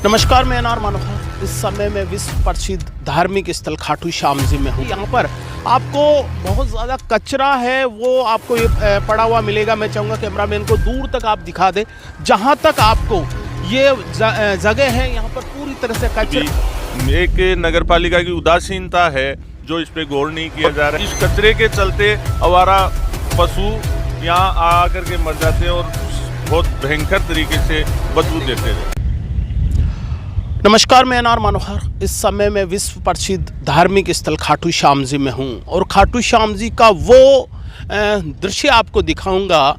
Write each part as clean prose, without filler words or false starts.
नमस्कार, मैं एनआर मनोहर। इस समय मैं विश्व प्रसिद्ध धार्मिक स्थल खाटू श्याम जी में हूँ। यहाँ पर आपको बहुत ज़्यादा कचरा है वो आपको ये पड़ा हुआ मिलेगा। मैं चाहूँगा कैमरामैन को दूर तक आप दिखा दें, जहाँ तक आपको ये जगह है यहाँ पर पूरी तरह से कचरा। एक नगर पालिका की उदासीनता है जो इस पे गौर नहीं किया जा रहा है। इस कचरे के चलते आवारा पशु यहाँ आकर के मर जाते हैं और बहुत भयंकर तरीके से बदबू देते हैं। नमस्कार, मैं एनआर मनोहर। इस समय मैं विश्व प्रसिद्ध धार्मिक स्थल खाटू श्याम जी में हूँ और खाटू श्याम जी का वो दृश्य आपको दिखाऊंगा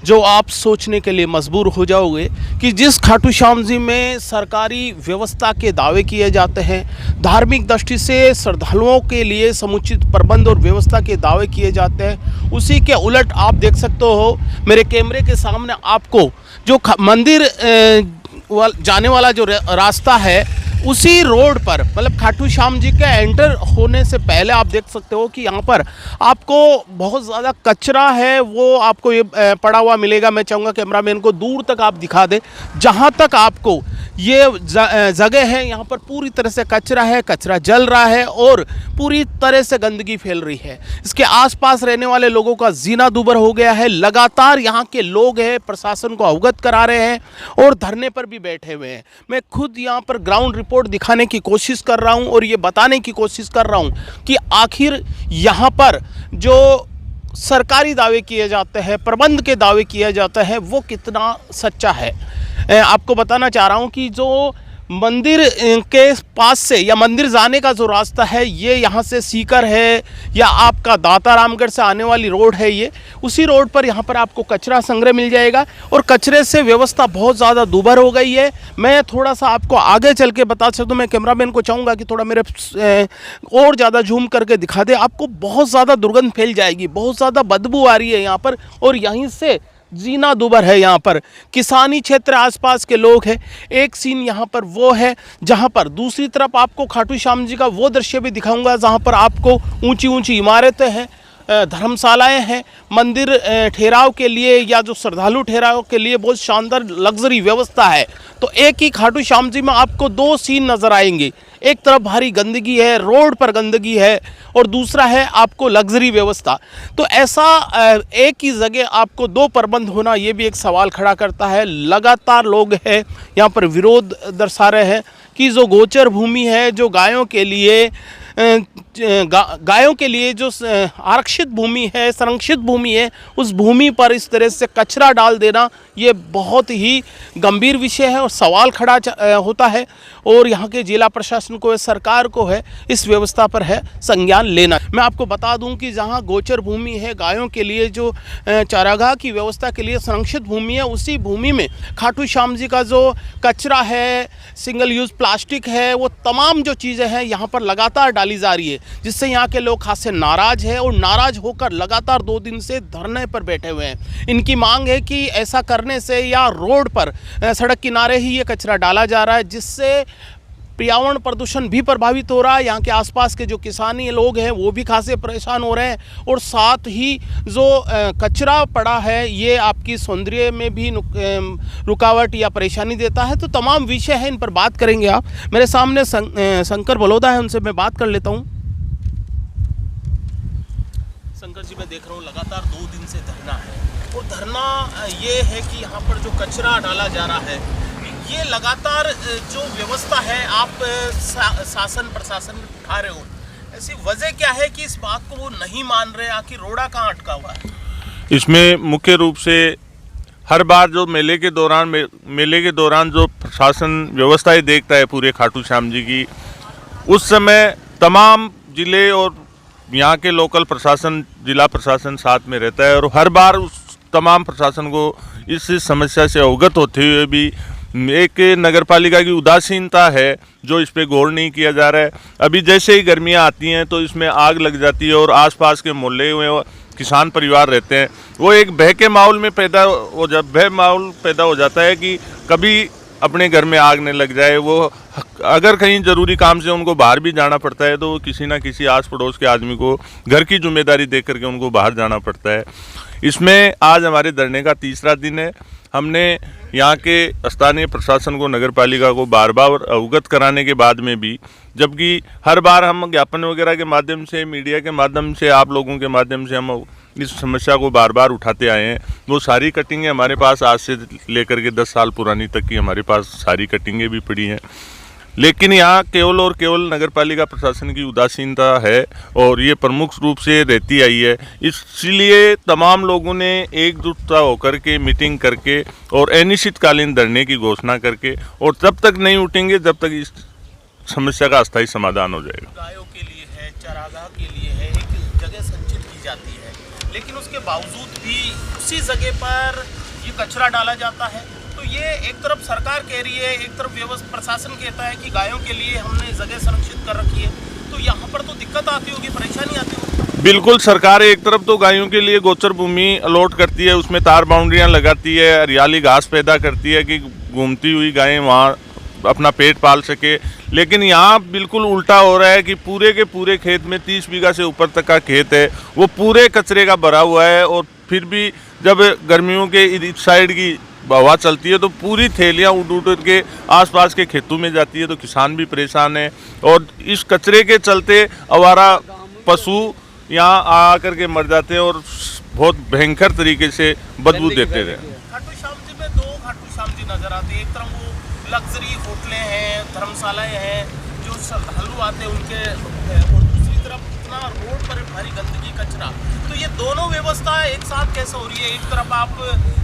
जो आप सोचने के लिए मजबूर हो जाओगे कि जिस खाटू श्याम जी में सरकारी व्यवस्था के दावे किए जाते हैं, धार्मिक दृष्टि से श्रद्धालुओं के लिए समुचित प्रबंध और व्यवस्था के दावे किए जाते हैं, उसी के उलट आप देख सकते हो मेरे कैमरे के सामने आपको जो मंदिर जाने वाला जो रास्ता है उसी रोड पर, मतलब खाटू श्याम जी के एंटर होने से पहले आप देख सकते हो कि यहाँ पर आपको बहुत ज़्यादा कचरा है वो आपको ये पड़ा हुआ मिलेगा। मैं चाहूँगा कैमरामैन को दूर तक आप दिखा दें, जहाँ तक आपको ये जगह है यहाँ पर पूरी तरह से कचरा है, कचरा जल रहा है और पूरी तरह से गंदगी फैल रही है। इसके आसपास रहने वाले लोगों का जीना दूभर हो गया है। लगातार यहाँ के लोग हैं प्रशासन को अवगत करा रहे हैं और धरने पर भी बैठे हुए हैं। मैं खुद यहाँ पर ग्राउंड रिपोर्ट दिखाने की कोशिश कर रहा हूँ और ये बताने की कोशिश कर रहा हूँ कि आखिर यहाँ पर जो सरकारी दावे किए जाते हैं, प्रबंध के दावे किए जाते हैं, वो कितना सच्चा है। आपको बताना चाह रहा हूँ कि जो मंदिर के पास से या मंदिर जाने का जो रास्ता है ये यहाँ से सीकर है या आपका दाता रामगढ़ से आने वाली रोड है, ये उसी रोड पर यहाँ पर आपको कचरा संग्रह मिल जाएगा और कचरे से व्यवस्था बहुत ज़्यादा दूभर हो गई है। मैं थोड़ा सा आपको आगे चल के बता सकता हूँ। मैं कैमरामैन को चाहूँगा कि थोड़ा मेरे और ज़्यादा जूम करके दिखा दे। आपको बहुत ज़्यादा दुर्गंध फैल जाएगी, बहुत ज़्यादा बदबू आ रही है यहाँ पर और यहीं से जीना दूभर है। यहाँ पर किसानी क्षेत्र आसपास के लोग हैं। एक सीन यहाँ पर वो है जहाँ पर दूसरी तरफ आपको खाटू श्याम जी का वो दृश्य भी दिखाऊंगा जहाँ पर आपको ऊंची ऊंची इमारतें हैं, धर्मशालाएं हैं, मंदिर ठहराव के लिए या जो श्रद्धालु ठहराव के लिए बहुत शानदार लग्जरी व्यवस्था है। तो एक ही खाटू श्याम जी में आपको दो सीन नज़र आएंगे। एक तरफ भारी गंदगी है, रोड पर गंदगी है और दूसरा है आपको लग्जरी व्यवस्था। तो ऐसा एक ही जगह आपको दो प्रबंध होना ये भी एक सवाल खड़ा करता है। लगातार लोग हैं यहाँ पर विरोध दर्शा रहे हैं कि जो गोचर भूमि है, जो गायों के लिए जो आरक्षित भूमि है, संरक्षित भूमि है, उस भूमि पर इस तरह से कचरा डाल देना ये बहुत ही गंभीर विषय है और सवाल खड़ा होता है। और यहाँ के जिला प्रशासन को, सरकार को है इस व्यवस्था पर है संज्ञान लेना। मैं आपको बता दूं कि जहाँ गोचर भूमि है, गायों के लिए जो चारागाह की व्यवस्था के लिए संरक्षित भूमि है, उसी भूमि में खाटू श्याम जी का जो कचरा है, सिंगल यूज़ प्लास्टिक है, वो तमाम जो चीज़ें हैं यहाँ पर लगातार डाली जा रही है, जिससे यहाँ के लोग खास से नाराज़ है और नाराज़ होकर लगातार 2 दिन से धरने पर बैठे हुए हैं। इनकी मांग है कि ऐसा करने से या रोड पर सड़क किनारे ही ये कचरा डाला जा रहा है, जिससे पर्यावरण प्रदूषण भी प्रभावित हो रहा है। यहाँ के आसपास के जो किसानी लोग हैं वो भी खासे परेशान हो रहे हैं और साथ ही जो कचरा पड़ा है ये आपकी सौंदर्य में भी रुकावट या परेशानी देता है। तो तमाम विषय हैं, इन पर बात करेंगे। आप मेरे सामने शंकर बलोदा है, उनसे मैं बात कर लेता हूँ। शंकर जी, मैं देख रहा हूँ लगातार 2 दिन से धरना है और धरना ये है कि यहाँ पर जो कचरा डाला जा रहा है, ये लगातार जो व्यवस्था है आप शासन प्रशासन उठा रहे हो, ऐसी वजह क्या है कि इस बात को वो नहीं मान रहे? आखिर रोड़ा कहाँ अटका हुआ है? इसमें मुख्य रूप से हर बार जो मेले के दौरान जो प्रशासन व्यवस्थाएं देखता है पूरे खाटू श्याम जी की, उस समय तमाम जिले और यहाँ के लोकल प्रशासन, जिला प्रशासन साथ में रहता है और हर बार उस तमाम प्रशासन को इस समस्या से अवगत होते हुए भी एक नगर पालिका की उदासीनता है जो इस पे गौर नहीं किया जा रहा है। अभी जैसे ही गर्मियाँ आती हैं तो इसमें आग लग जाती है और आसपास के मोहल्ले में किसान परिवार रहते हैं, वो एक भय के माहौल में पैदा हो जाता है कि कभी अपने घर में आग न लग जाए। वो अगर कहीं ज़रूरी काम से उनको बाहर भी जाना पड़ता है तो वो किसी ना किसी आस पड़ोस के आदमी को घर की जिम्मेदारी दे करके उनको बाहर जाना पड़ता है। इसमें आज हमारे धरने का तीसरा दिन है। हमने यहाँ के स्थानीय प्रशासन को, नगर पालिका को बार बार अवगत कराने के बाद में भी, जबकि हर बार हम ज्ञापन वगैरह के माध्यम से, मीडिया के माध्यम से, आप लोगों के माध्यम से हम इस समस्या को बार बार उठाते आए हैं। वो सारी कटिंगें हमारे पास आज से लेकर के 10 साल पुरानी तक की हमारे पास सारी कटिंगें भी पड़ी हैं, लेकिन यहाँ केवल और केवल नगर पालिका प्रशासन की उदासीनता है और ये प्रमुख रूप से रहती आई है। इसलिए तमाम लोगों ने एकजुटता होकर के मीटिंग करके और अनिश्चितकालीन धरने की घोषणा करके, और तब तक नहीं उठेंगे जब तक इस समस्या का अस्थायी समाधान हो जाएगा। गायों के लिए है, चारागाह के लिए है, एक जगह संचित की जाती है, लेकिन उसके बावजूद भी उसी जगह पर ये कचरा डाला जाता है। तो ये एक तरफ सरकार कह रही है, एक तरफ व्यवस्था प्रशासन कहता है कि गायों के लिए हमने जगह संरक्षित कर रखी है। तो यहाँ पर तो दिक्कत आती होगी, परेशानी आती होगी। बिल्कुल, सरकार एक तरफ तो गायों के लिए गोचर भूमि अलॉट करती है, उसमें तार बाउंड्रियाँ लगाती है, हरियाली घास पैदा करती है कि घूमती हुई गायें वहाँ अपना पेट पाल सके। लेकिन यहाँ बिल्कुल उल्टा हो रहा है कि पूरे के पूरे खेत में 30 बीघा से ऊपर तक का खेत है, वो पूरे कचरे का भरा हुआ है। और फिर भी जब गर्मियों के इस साइड की हवा चलती है तो पूरी थैलियाँ उड़ के आसपास के खेतों में जाती है, तो किसान भी परेशान है। और इस कचरे के चलते आवारा पशु यहाँ आकर के मर जाते हैं और बहुत भयंकर तरीके से बदबू देते हैं। खाटू श्याम जी में 2 खाटू श्याम जी नजर आते हैं। एक तरफ वो लग्जरी होटलें हैं, धर्मशालाएं हैं, जो श्रद्धालु आते हैं उनके, और दूसरी तरफ इतना रोड पर भारी गंदगी, कचरा। तो ये दोनों व्यवस्था एक साथ कैसे हो रही है? एक तरफ आप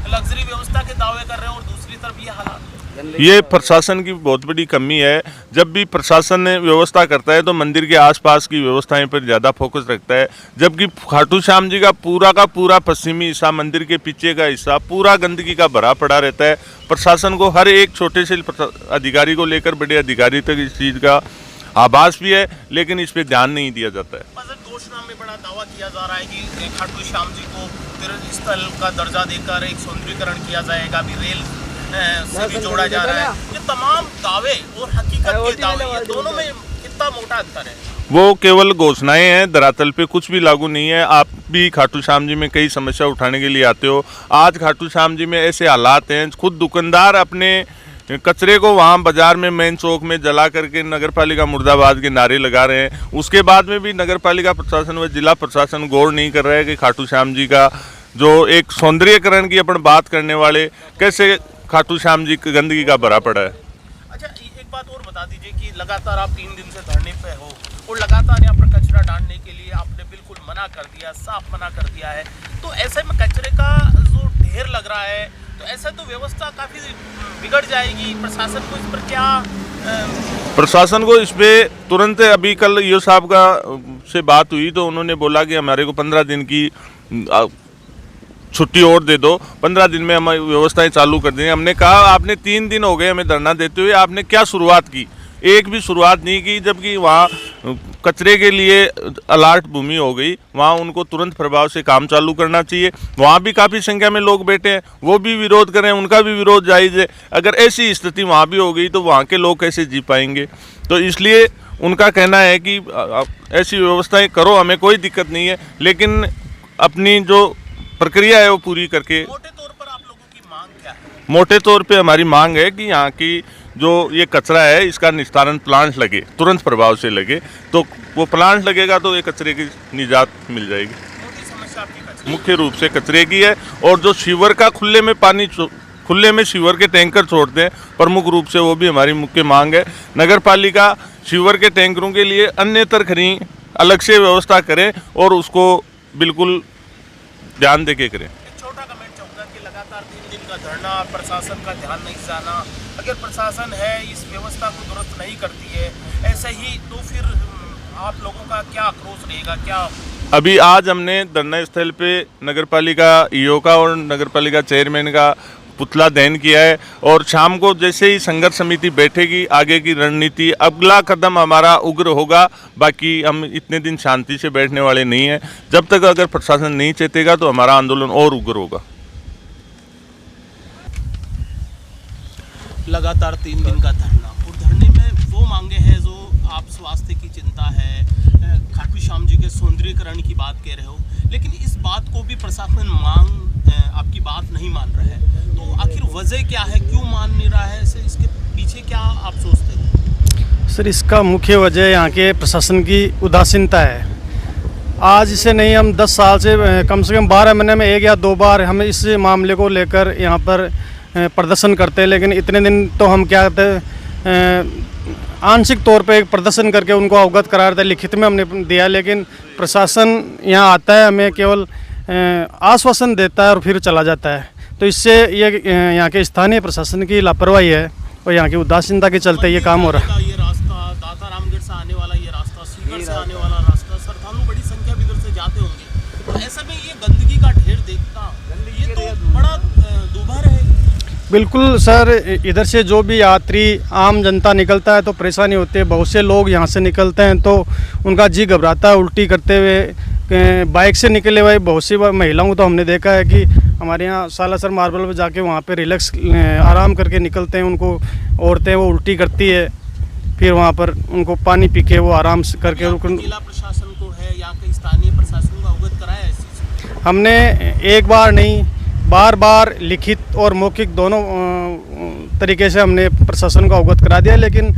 लग्जरी व्यवस्था के दावे कर रहे हैं और दूसरी तरफ ये हालात। ये प्रशासन की बहुत बड़ी कमी है। जब भी प्रशासन ने व्यवस्था करता है तो मंदिर के आसपास की व्यवस्थाएं पर ज़्यादा फोकस रखता है, जबकि खाटू श्याम जी का पूरा पश्चिमी हिस्सा, मंदिर के पीछे का हिस्सा पूरा गंदगी का भरा पड़ा रहता है। प्रशासन को हर एक छोटे से अधिकारी को लेकर बड़े अधिकारी तक इस चीज़ का आभास भी है, लेकिन इस पर ध्यान नहीं दिया जाता है। बजट घोषणा में बड़ा दावा किया जा रहा है कि खाटू श्याम जी को तीर्थ स्थल का दर्जा देकर एक सौंदर्यीकरण किया जाएगा, अभी रेल से भी जोड़ा जा रहा है। ये तमाम दावे और हकीकत के दावे, ये दोनों में कितना मोटा अंतर है? वो केवल घोषणाएं हैं, धरातल पे कुछ भी लागू नहीं है। आप भी खाटू श्याम जी में कई समस्या उठाने के लिए आते हो। आज खाटू श्याम जी में ऐसे हालात हैं, खुद दुकानदार अपने कचरे को वहाँ बाजार में मेन चौक में जला करके नगर पालिका मुर्दाबाद के नारे लगा रहे हैं। उसके बाद में भी नगर पालिका प्रशासन व जिला प्रशासन गौर नहीं कर रहा है कि खाटू श्याम जी का जो एक सौंदर्यीकरण की अपन बात करने वाले, कैसे खाटू श्याम जी गंदगी का भरा पड़ा है। अच्छा, एक बात और बता दीजिए कि लगातार आप 3 दिन से धरने पे हो और लगातार यहाँ पर कचरा डालने के लिए आपने बिल्कुल मना कर दिया, साफ मना कर दिया है। तो ऐसे में कचरे का जो ढेर लग रहा है, तो ऐसा तो व्यवस्था काफ़ी बिगड़ जाएगी। प्रशासन को इस पर क्या प्रशासन को इस पे तुरंत, अभी कल ईओ साहब का से बात हुई तो उन्होंने बोला कि हमारे को 15 दिन की छुट्टी और दे दो, 15 दिन में हम व्यवस्थाएं चालू कर देंगे। हमने कहा आपने 3 दिन हो गए हमें धरना देते हुए, आपने क्या शुरुआत की? एक भी शुरुआत नहीं की, जबकि वहाँ कचरे के लिए अलर्ट भूमि हो गई, वहाँ उनको तुरंत प्रभाव से काम चालू करना चाहिए। वहाँ भी काफ़ी संख्या में लोग बैठे हैं, वो भी विरोध करें, उनका भी विरोध जायज़ है। अगर ऐसी स्थिति वहाँ भी हो गई तो वहाँ के लोग कैसे जी पाएंगे? तो इसलिए उनका कहना है कि ऐसी व्यवस्थाएं करो, हमें कोई दिक्कत नहीं है, लेकिन अपनी जो प्रक्रिया है वो पूरी करके। मोटे तौर पर आप लोगों की मांग क्या है? मोटे तौर पे हमारी मांग है कि यहाँ की जो ये कचरा है इसका निस्तारण प्लांट लगे, तुरंत प्रभाव से लगे। तो वो प्लांट लगेगा तो ये कचरे की निजात मिल जाएगी। मोटी समस्या आपकी कचरे मुख्य रूप से कचरे की है, और जो सीवर का खुले में सीवर के टैंकर छोड़ते हैं, प्रमुख रूप से वो भी हमारी मुख्य मांग है। नगर पालिका सीवर के टैंकरों के लिए अन्य तरह अलग से व्यवस्था करे और उसको बिल्कुल ध्यान दे के करें। एक छोटा कमेंट चाहूँगा कि लगातार 3 दिन का धरना, प्रशासन का ध्यान नहीं जाना, अगर प्रशासन है इस व्यवस्था को दुरुस्त नहीं करती है ऐसे ही, तो फिर आप लोगों का क्या आक्रोश रहेगा? क्या अभी आज हमने धरना स्थल पे नगर पालिका ईओ का और नगर पालिका चेयरमैन का पुतला दहन किया है, और शाम को जैसे ही संघर्ष समिति बैठेगी आगे की रणनीति, अगला कदम हमारा उग्र होगा। बाकी हम इतने दिन शांति से बैठने वाले नहीं हैं। जब तक अगर प्रशासन नहीं चेतेगा तो हमारा आंदोलन और उग्र होगा। लगातार 3 दिन का धरना, और धरने में वो मांगे हैं जो आप स्वास्थ्य की चिंता है, खाटू श्याम जी के सौंदर्यीकरण की बात कह रहे हो, लेकिन इस बात को भी प्रशासन मांग आपकी बात नहीं मान रहा है, तो आखिर वजह क्या है, क्यों मान नहीं रहा है, इसके पीछे क्या आप सोचते हैं? सर, इसका मुख्य वजह यहाँ के प्रशासन की उदासीनता है। आज से नहीं, हम 10 साल से कम 12 महीने में 1 या 2 बार हम इस मामले को लेकर यहाँ पर प्रदर्शन करते हैं, लेकिन इतने दिन तो हम क्या करते हैं, आंशिक तौर पे एक प्रदर्शन करके उनको अवगत करा रहे थे, लिखित में हमने दिया, लेकिन प्रशासन यहाँ आता है, हमें केवल आश्वासन देता है और फिर चला जाता है। तो इससे ये यहाँ के स्थानीय प्रशासन की लापरवाही है और यहाँ की उदासीनता के चलते ये काम हो रहा है। ये रास्ता दाता रामगढ़ से आने वाला, ये रास्ता सीकर से आने वाला रास्ता, श्रद्धालु बड़ी संख्या में इधर से जाते होंगे, तो ऐसे में ये गंदगी का ढेर देखता, ये तो बड़ा दुभर है। बिल्कुल सर, इधर से जो भी यात्री आम जनता निकलता है तो परेशानी होती है। बहुत से लोग यहाँ से निकलते हैं तो उनका जी घबराता है उल्टी करते हुए। बाइक से निकले हुए बहुत सी महिलाओं को तो हमने देखा है कि हमारे यहाँ सालासर मार्बल पर जाके वहाँ पे रिलैक्स आराम करके निकलते हैं। उनको औरतें वो उल्टी करती है, फिर वहाँ पर उनको पानी पी के वो आराम करके। जिला प्रशासन को है, यहाँ के स्थानीय प्रशासन को अवगत कराया है इस चीज़ से? हमने एक बार नहीं, बार बार लिखित और मौखिक दोनों तरीके से हमने प्रशासन को अवगत करा दिया, लेकिन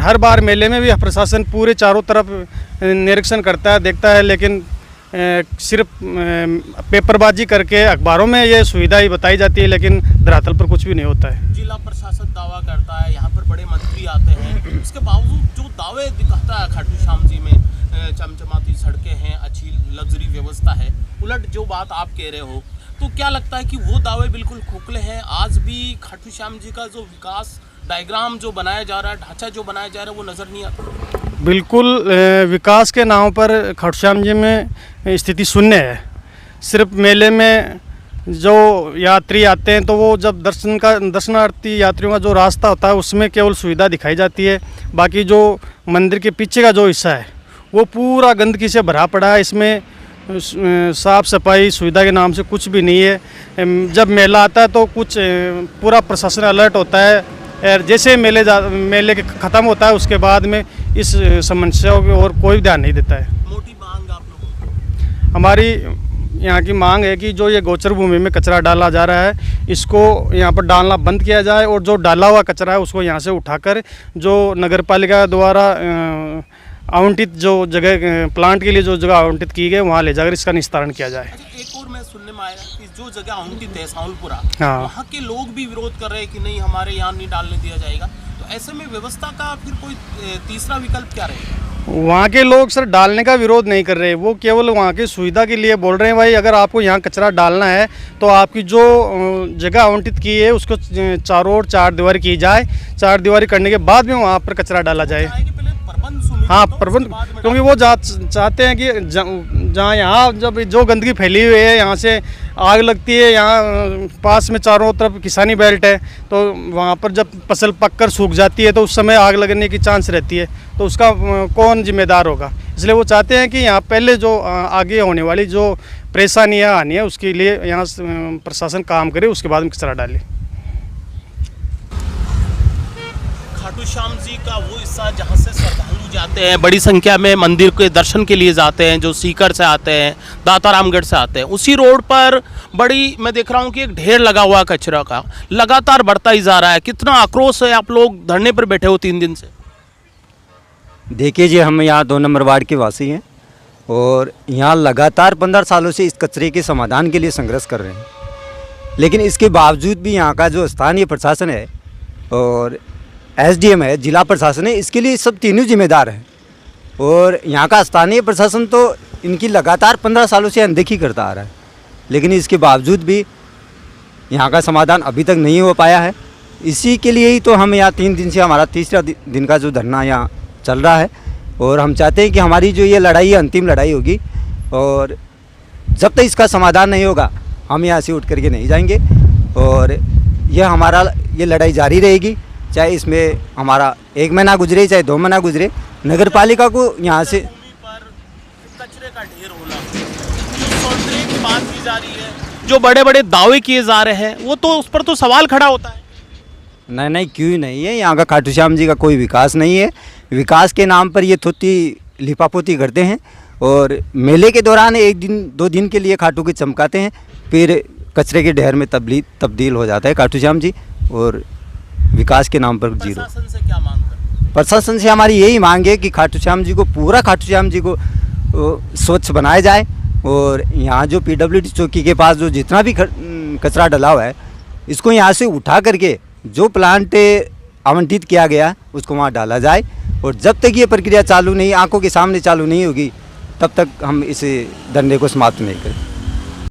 हर बार मेले में भी प्रशासन पूरे चारों तरफ निरीक्षण करता है, देखता है, लेकिन सिर्फ पेपरबाजी करके अखबारों में ये सुविधा ही बताई जाती है, लेकिन धरातल पर कुछ भी नहीं होता है। जिला प्रशासन दावा करता है, यहाँ पर बड़े मंत्री आते हैं, उसके बावजूद जो दावे दिखाता है खाटू श्याम जी में चमचमाती सड़कें हैं, अच्छी लग्जरी व्यवस्था है, उलट जो बात आप कह रहे हो, तो क्या लगता है कि वो दावे बिल्कुल खोखले हैं? आज भी खाटू श्याम जी का जो विकास डायग्राम जो बनाया जा रहा है, ढांचा जो बनाया जा रहा है, वो नज़र नहीं आता। बिल्कुल विकास के नाम पर खाटू श्याम जी में स्थिति शून्य है। सिर्फ मेले में जो यात्री आते हैं तो वो जब दर्शनार्थी यात्रियों का जो रास्ता होता है उसमें केवल सुविधा दिखाई जाती है। बाकी जो मंदिर के पीछे का जो हिस्सा है वो पूरा गंदगी से भरा पड़ा है। इसमें साफ़ सफाई सुविधा के नाम से कुछ भी नहीं है। जब मेला आता है तो कुछ पूरा प्रशासन अलर्ट होता है, और जैसे मेले के ख़त्म होता है उसके बाद में इस समस्याओं की ओर कोई ध्यान नहीं देता है। मोटी मांग आप लोगों की? हमारी यहाँ की मांग है कि जो ये गोचर भूमि में कचरा डाला जा रहा है इसको यहाँ पर डालना बंद किया जाए, और जो डाला हुआ कचरा है उसको यहाँ से उठाकर जो नगर पालिका द्वारा आवंटित जो जगह प्लांट के लिए जो जगह आवंटित की गई वहाँ ले जाकर इसका निस्तारण किया जाए। अच्छा, एक और मैं सुनने में आया कि जो जगह आवंटित है साउलपुरा, हाँ, वहाँ के लोग भी विरोध कर रहे हैं कि नहीं हमारे यहाँ नहीं डालने दिया जाएगा, तो ऐसे में व्यवस्था का फिर कोई तीसरा विकल्प क्या रहेगा? वहाँ के लोग सर डालने का विरोध नहीं कर रहे, वो केवल वहाँ की सुविधा के लिए बोल रहे हैं भाई अगर आपको यहाँ कचरा डालना है तो आपकी जो जगह आवंटित की है उसको चारों ओर 4 दीवारी की जाए, 4 दीवारी करने के बाद में वहाँ पर कचरा डाला जाए। हाँ, प्रबंध, क्योंकि वो चाहते हैं कि जहाँ यहाँ जब जो गंदगी फैली हुई है यहाँ से आग लगती है, यहाँ पास में चारों तरफ किसानी बेल्ट है, तो वहाँ पर जब फसल पककर सूख जाती है तो उस समय आग लगने की चांस रहती है, तो उसका कौन जिम्मेदार होगा? इसलिए वो चाहते हैं कि यहाँ पहले जो आगे होने वाली जो परेशानियाँ आनी है उसके लिए यहाँ प्रशासन काम करे, उसके बाद में कचरा डाले। खाटू श्याम जी का वो हिस्सा जहाँ से श्रद्धालु जाते हैं, बड़ी संख्या में मंदिर के दर्शन के लिए जाते हैं, जो सीकर से आते हैं, दाता रामगढ़ से आते हैं, उसी रोड पर बड़ी मैं देख रहा हूँ कि एक ढेर लगा हुआ कचरा का लगातार बढ़ता ही जा रहा है। कितना आक्रोश है, आप लोग धरने पर बैठे हो 3 दिन से? देखिए जी, हम यहाँ 2 नंबर वार्ड के वासी हैं और यहाँ लगातार 15 सालों से इस कचरे के समाधान के लिए संघर्ष कर रहे हैं, लेकिन इसके बावजूद भी यहाँ का जो स्थानीय प्रशासन है और SDM है, जिला प्रशासन है, इसके लिए सब तीनों जिम्मेदार हैं। और यहाँ का स्थानीय प्रशासन तो इनकी लगातार 15 सालों से अनदेखी करता आ रहा है, लेकिन इसके बावजूद भी यहाँ का समाधान अभी तक नहीं हो पाया है। इसी के लिए ही तो हम यहाँ 3 दिन से, हमारा तीसरा दिन का जो धरना यहाँ चल रहा है, और हम चाहते हैं कि हमारी जो ये लड़ाई है अंतिम लड़ाई होगी, और जब तक इसका समाधान नहीं होगा हम यहाँ से उठ करके नहीं जाएंगे, और ये लड़ाई जारी रहेगी, चाहे इसमें हमारा 1 महीना गुजरे चाहे 2 महीना गुजरे। नगर पालिका को यहाँ से कचरे का ढेर होना, जो सौंदर्य की बात की जा रही है, जो बड़े बड़े दावे किए जा रहे हैं, वो तो उस पर तो सवाल खड़ा होता है। नहीं, क्यों नहीं है? यहाँ का खाटू श्याम जी का कोई विकास नहीं है। विकास के नाम पर ये थोती लिपापोती करते हैं, और मेले के दौरान 1 दिन 2 दिन के लिए खाटू के चमकाते हैं, फिर कचरे के ढेर में तब्दील हो जाता है खाटू श्याम जी, और विकास के नाम पर जीरो। प्रशासन से क्या मांग करते हैं? प्रशासन से हमारी यही मांग है कि खाटू श्याम जी को, पूरा खाटू श्याम जी को स्वच्छ बनाया जाए, और यहाँ जो PWD चौकी के पास जो जितना भी कचरा डला हुआ है, इसको यहाँ से उठा करके जो प्लांट आवंटित किया गया उसको वहाँ डाला जाए, और जब तक ये प्रक्रिया चालू नहीं, आंखों के सामने चालू नहीं होगी, तब तक हम इस धरने को समाप्त नहीं करें।